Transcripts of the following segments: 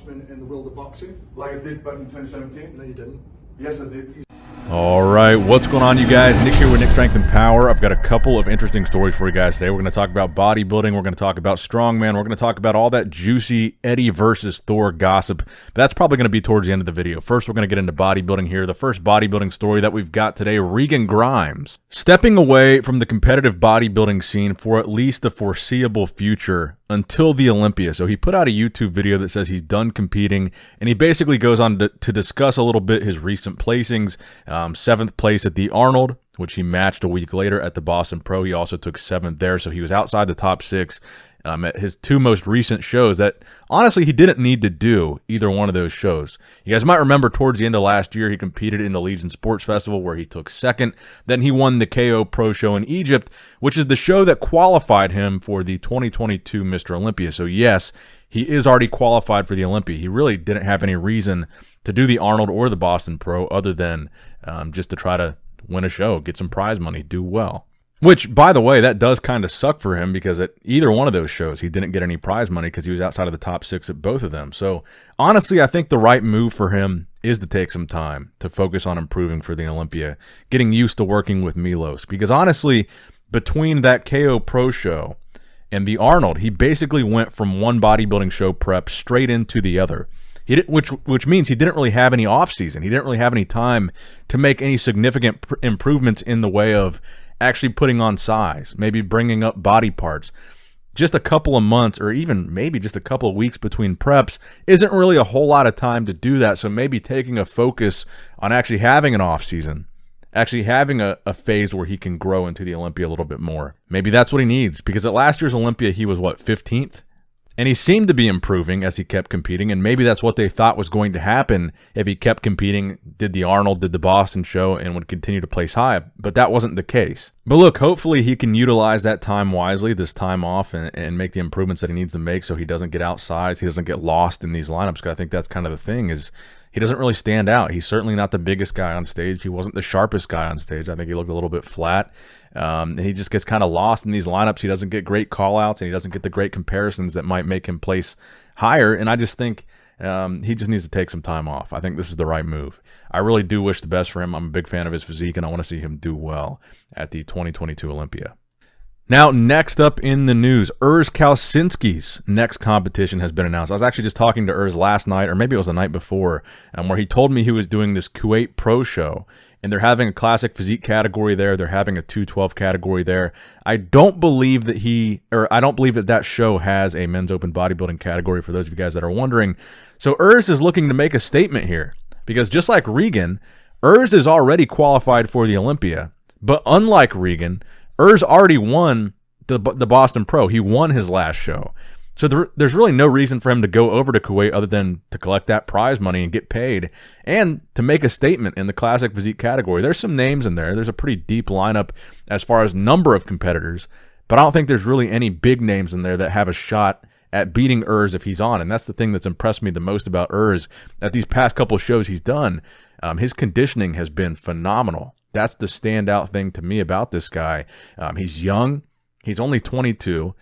Scotsman in the world of boxing. Like I did back in 2017? No, you didn't. Yes, I did. All right, what's going on, you guys? Nick here with Nick Strength and Power. I've got a couple of interesting stories for you guys today. We're going to talk about bodybuilding. We're going to talk about strongman. We're going to talk about all that juicy Eddie versus Thor gossip. But that's probably going to be towards the end of the video. First, we're going to get into bodybuilding here. The first bodybuilding story that we've got today, Regan Grimes, stepping away from the competitive bodybuilding scene for at least the foreseeable future until the Olympia. So he put out a YouTube video that says he's done competing, and he basically goes on to discuss a little bit his recent placings. 7th place at the Arnold, which he matched a week later at the Boston Pro. He also took 7th there, so he was outside the top 6 at his 2 most recent shows that, honestly, he didn't need to do either one of those shows. You guys might remember towards the end of last year, he competed in the Legion Sports Festival where he took 2nd. Then he won the KO Pro Show in Egypt, which is the show that qualified him for the 2022 Mr. Olympia. So yes, he is already qualified for the Olympia. He really didn't have any reason to do the Arnold or the Boston Pro other than just to try to win a show, get some prize money, do well. Which, by the way, that does kind of suck for him because at either one of those shows, he didn't get any prize money because he was outside of the top 6 at both of them. So, honestly, I think the right move for him is to take some time to focus on improving for the Olympia, getting used to working with Milos. Because, honestly, between that KO Pro show and the Arnold, he basically went from one bodybuilding show prep straight into the other. He didn't, which means he didn't really have any off season. He didn't really have any time to make any significant improvements in the way of actually putting on size, maybe bringing up body parts. Just a couple of months or even maybe just a couple of weeks between preps isn't really a whole lot of time to do that. So maybe taking a focus on actually having an off season, actually having a phase where he can grow into the Olympia a little bit more. Maybe that's what he needs, because at last year's Olympia, he was, what, 15th? And he seemed to be improving as he kept competing, and maybe that's what they thought was going to happen if he kept competing, did the Arnold, did the Boston show, and would continue to place high, but that wasn't the case. But look, hopefully he can utilize that time wisely, this time off, and make the improvements that he needs to make so he doesn't get outsized, he doesn't get lost in these lineups, because I think that's kind of the thing, is he doesn't really stand out. He's certainly not the biggest guy on stage. He wasn't the sharpest guy on stage. I think he looked a little bit flat. And he just gets kind of lost in these lineups. He doesn't get great call-outs, and he doesn't get the great comparisons that might make him place higher. And I just think he just needs to take some time off. I think this is the right move. I really do wish the best for him. I'm a big fan of his physique, and I want to see him do well at the 2022 Olympia. Now, next up in the news, Urs Kalecinski's next competition has been announced. I was actually just talking to Urs last night, or maybe it was the night before, where he told me he was doing this Kuwait Pro Show, and they're having a classic physique category there. They're having a 212 category there. I don't believe that that show has a men's open bodybuilding category, for those of you guys that are wondering. So Urs is looking to make a statement here, because just like Regan, Urs is already qualified for the Olympia, but unlike Regan, Urs already won the Boston Pro. He won his last show. So there's really no reason for him to go over to Kuwait other than to collect that prize money and get paid and to make a statement in the classic physique category. There's some names in there. There's a pretty deep lineup as far as number of competitors, but I don't think there's really any big names in there that have a shot at beating Urs if he's on. And that's the thing that's impressed me the most about Urs at these past couple of shows he's done. His conditioning has been phenomenal. That's the standout thing to me about this guy. He's young. He's only 22.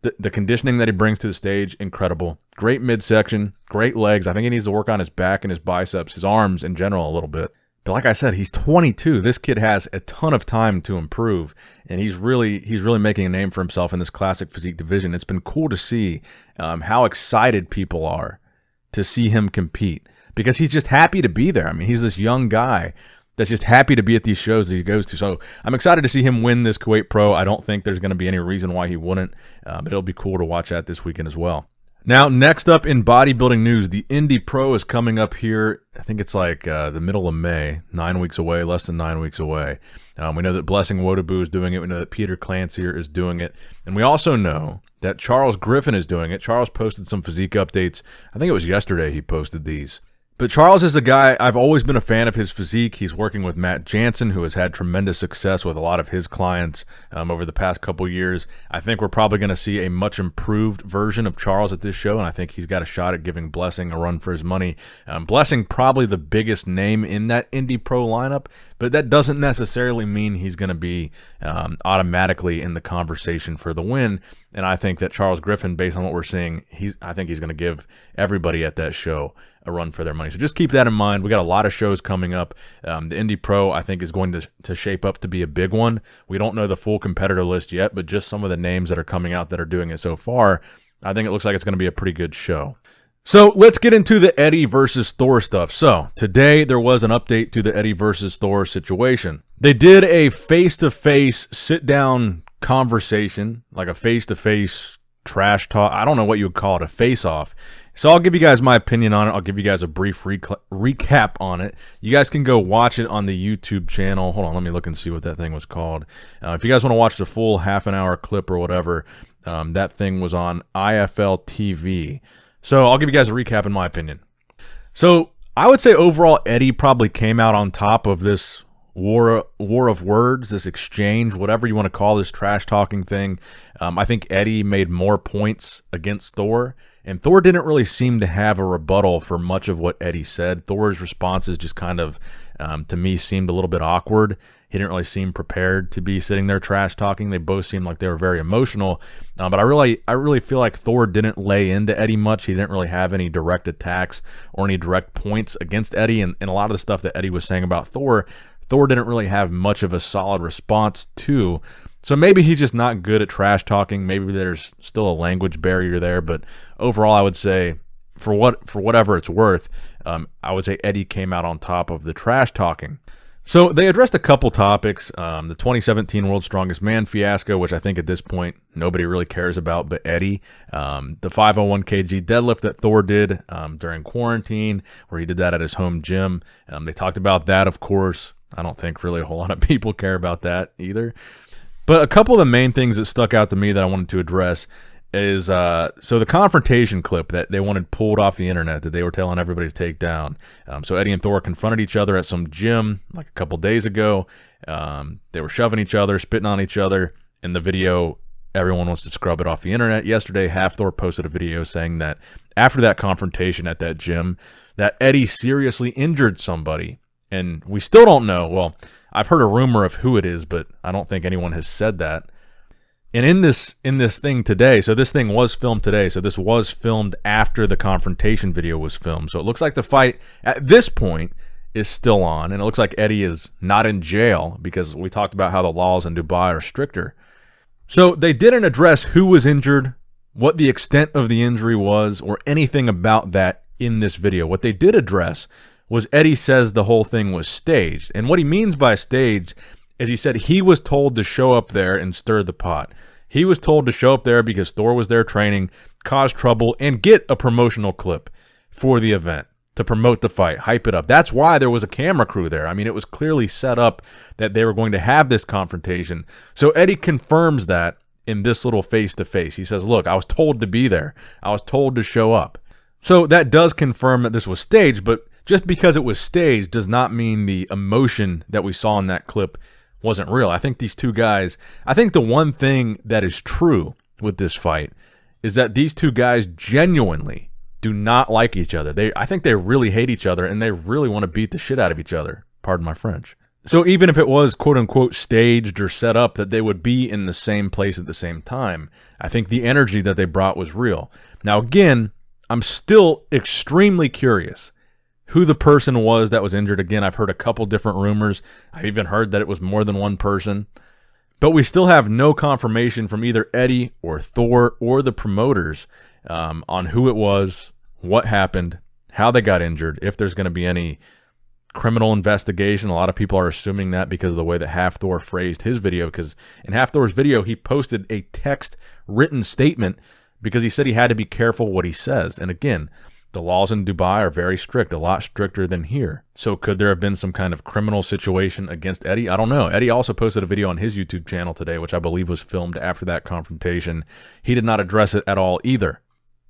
The conditioning that he brings to the stage, incredible. Great midsection, great legs. I think he needs to work on his back and his biceps, his arms in general a little bit. But like I said, he's 22. This kid has a ton of time to improve, and he's really making a name for himself in this classic physique division. It's been cool to see how excited people are to see him compete, because he's just happy to be there. I mean, he's this young guy that's just happy to be at these shows that he goes to. So I'm excited to see him win this Kuwait Pro. I don't think there's going to be any reason why he wouldn't, but it'll be cool to watch that this weekend as well. Now, next up in bodybuilding news, the Indy Pro is coming up here. I think it's like the middle of May, 9 weeks away, less than 9 weeks away. We know that Blessing Wodabu is doing it. We know that Peter Clancier is doing it. And we also know that Charles Griffen is doing it. Charles posted some physique updates. I think it was yesterday he posted these. But Charles is a guy, I've always been a fan of his physique. He's working with Matt Jansen, who has had tremendous success with a lot of his clients over the past couple years. I think we're probably going to see a much improved version of Charles at this show, and I think he's got a shot at giving Blessing a run for his money. Blessing probably the biggest name in that Indy Pro lineup, but that doesn't necessarily mean he's going to be automatically in the conversation for the win. And I think that Charles Griffen, based on what we're seeing, I think he's going to give everybody at that show a run for their money. So just keep that in mind. We got a lot of shows coming up. The Indy Pro, I think, is going to shape up to be a big one. We don't know the full competitor list yet, but just some of the names that are coming out that are doing it so far, I think it looks like it's going to be a pretty good show. So let's get into the Eddie versus Thor stuff. So today there was an update to the Eddie versus Thor situation. They did a face-to-face sit-down conversation, like a face-to-face trash talk. I don't know what you would call it, a face-off. So I'll give you guys my opinion on it. I'll give you guys a brief recap on it. You guys can go watch it on the YouTube channel. Hold on, let me look and see what that thing was called. If you guys want to watch the full half-an-hour clip or whatever, that thing was on IFL TV. So I'll give you guys a recap in my opinion. So I would say overall Eddie probably came out on top of this war of words, this exchange, whatever you want to call this trash talking thing. I think Eddie made more points against Thor, and Thor didn't really seem to have a rebuttal for much of what Eddie said. Thor's responses just kind of, to me, seemed a little bit awkward. He didn't really seem prepared to be sitting there trash talking. They both seemed like they were very emotional. But I really feel like Thor didn't lay into Eddie much. He didn't really have any direct attacks or any direct points against Eddie. And a lot of the stuff that Eddie was saying about Thor didn't really have much of a solid response to. So maybe he's just not good at trash talking. Maybe there's still a language barrier there. But overall, I would say, for whatever it's worth, I would say Eddie came out on top of the trash talking. So they addressed a couple topics. The 2017 World's Strongest Man fiasco, which I think at this point nobody really cares about but Eddie. The 501 kg deadlift that Thor did during quarantine, where he did that at his home gym. They talked about that, of course. I don't think really a whole lot of people care about that either. But a couple of the main things that stuck out to me that I wanted to address is so the confrontation clip that they wanted pulled off the internet that they were telling everybody to take down. So Eddie and Thor confronted each other at some gym like a couple days ago. They were shoving each other, spitting on each other. In the video, everyone wants to scrub it off the internet. Yesterday, Hafthor posted a video saying that after that confrontation at that gym, that Eddie seriously injured somebody. And we still don't know. Well, I've heard a rumor of who it is, but I don't think anyone has said that. And in this thing today, so this thing was filmed today, so this was filmed after the confrontation video was filmed. So it looks like the fight at this point is still on, and it looks like Eddie is not in jail because we talked about how the laws in Dubai are stricter. So they didn't address who was injured, what the extent of the injury was, or anything about that in this video. What they did address was Eddie says the whole thing was staged. And what he means by staged is he said he was told to show up there and stir the pot. He was told to show up there because Thor was there training, cause trouble, and get a promotional clip for the event to promote the fight, hype it up. That's why there was a camera crew there. I mean, it was clearly set up that they were going to have this confrontation. So Eddie confirms that in this little face-to-face. He says, look, I was told to be there. I was told to show up. So that does confirm that this was staged, but just because it was staged does not mean the emotion that we saw in that clip wasn't real. I think these two guys, I think the one thing that is true with this fight is that these two guys genuinely do not like each other. I think they really hate each other, and they really want to beat the shit out of each other. Pardon my French. So even if it was quote-unquote staged or set up that they would be in the same place at the same time, I think the energy that they brought was real. Now again, I'm still extremely curious who the person was that was injured. Again, I've heard a couple different rumors. I've even heard that it was more than one person. But we still have no confirmation from either Eddie or Thor or the promoters on who it was, what happened, how they got injured, if there's going to be any criminal investigation. A lot of people are assuming that because of the way that Hafthor phrased his video, because in Hafthor's video, he posted a text written statement because he said he had to be careful what he says. And again, the laws in Dubai are very strict, a lot stricter than here. So could there have been some kind of criminal situation against Eddie? I don't know. Eddie also posted a video on his YouTube channel today, which I believe was filmed after that confrontation. He did not address it at all either.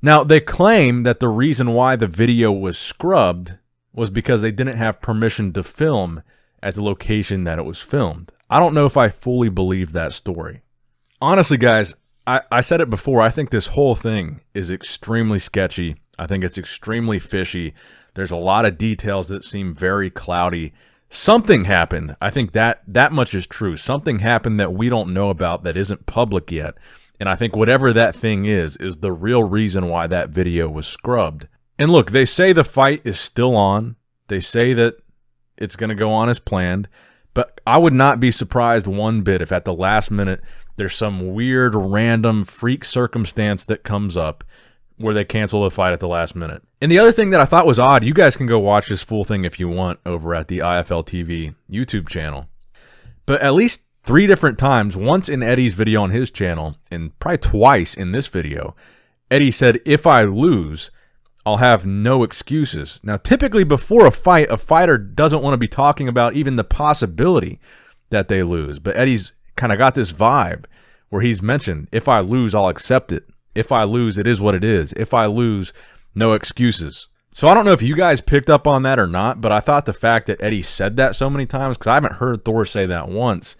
Now, they claim that the reason why the video was scrubbed was because they didn't have permission to film at the location that it was filmed. I don't know if I fully believe that story. Honestly, guys, I said it before, I think this whole thing is extremely sketchy. I think it's extremely fishy. There's a lot of details that seem very cloudy. Something happened. I think that much is true. Something happened that we don't know about that isn't public yet. And I think whatever that thing is the real reason why that video was scrubbed. And look, they say the fight is still on. They say that it's going to go on as planned. But I would not be surprised one bit if at the last minute there's some weird, random, freak circumstance that comes up where they cancel the fight at the last minute. And the other thing that I thought was odd, you guys can go watch this full thing if you want over at the IFL TV YouTube channel. But at least 3 different times, once in Eddie's video on his channel, and probably twice in this video, Eddie said, if I lose, I'll have no excuses. Now, typically before a fight, a fighter doesn't want to be talking about even the possibility that they lose. But Eddie's kind of got this vibe where he's mentioned, if I lose, I'll accept it. If I lose, it is what it is. If I lose, no excuses. So I don't know if you guys picked up on that or not, but I thought the fact that Eddie said that so many times, because I haven't heard Thor say that once,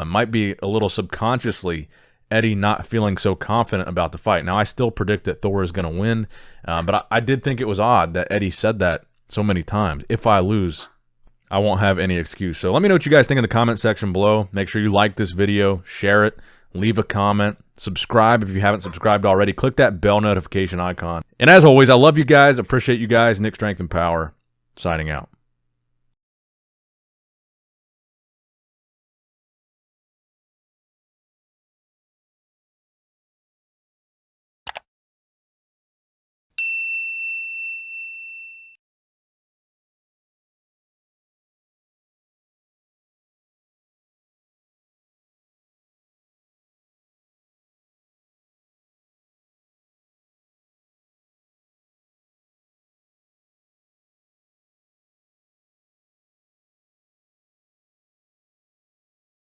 might be a little subconsciously Eddie not feeling so confident about the fight. Now, I still predict that Thor is going to win, but I did think it was odd that Eddie said that so many times. If I lose, I won't have any excuse. So let me know what you guys think in the comment section below. Make sure you like this video, share it, leave a comment, subscribe if you haven't subscribed already. Click that bell notification icon. And as always, I love you guys. Appreciate you guys. Nick Strength and Power, signing out.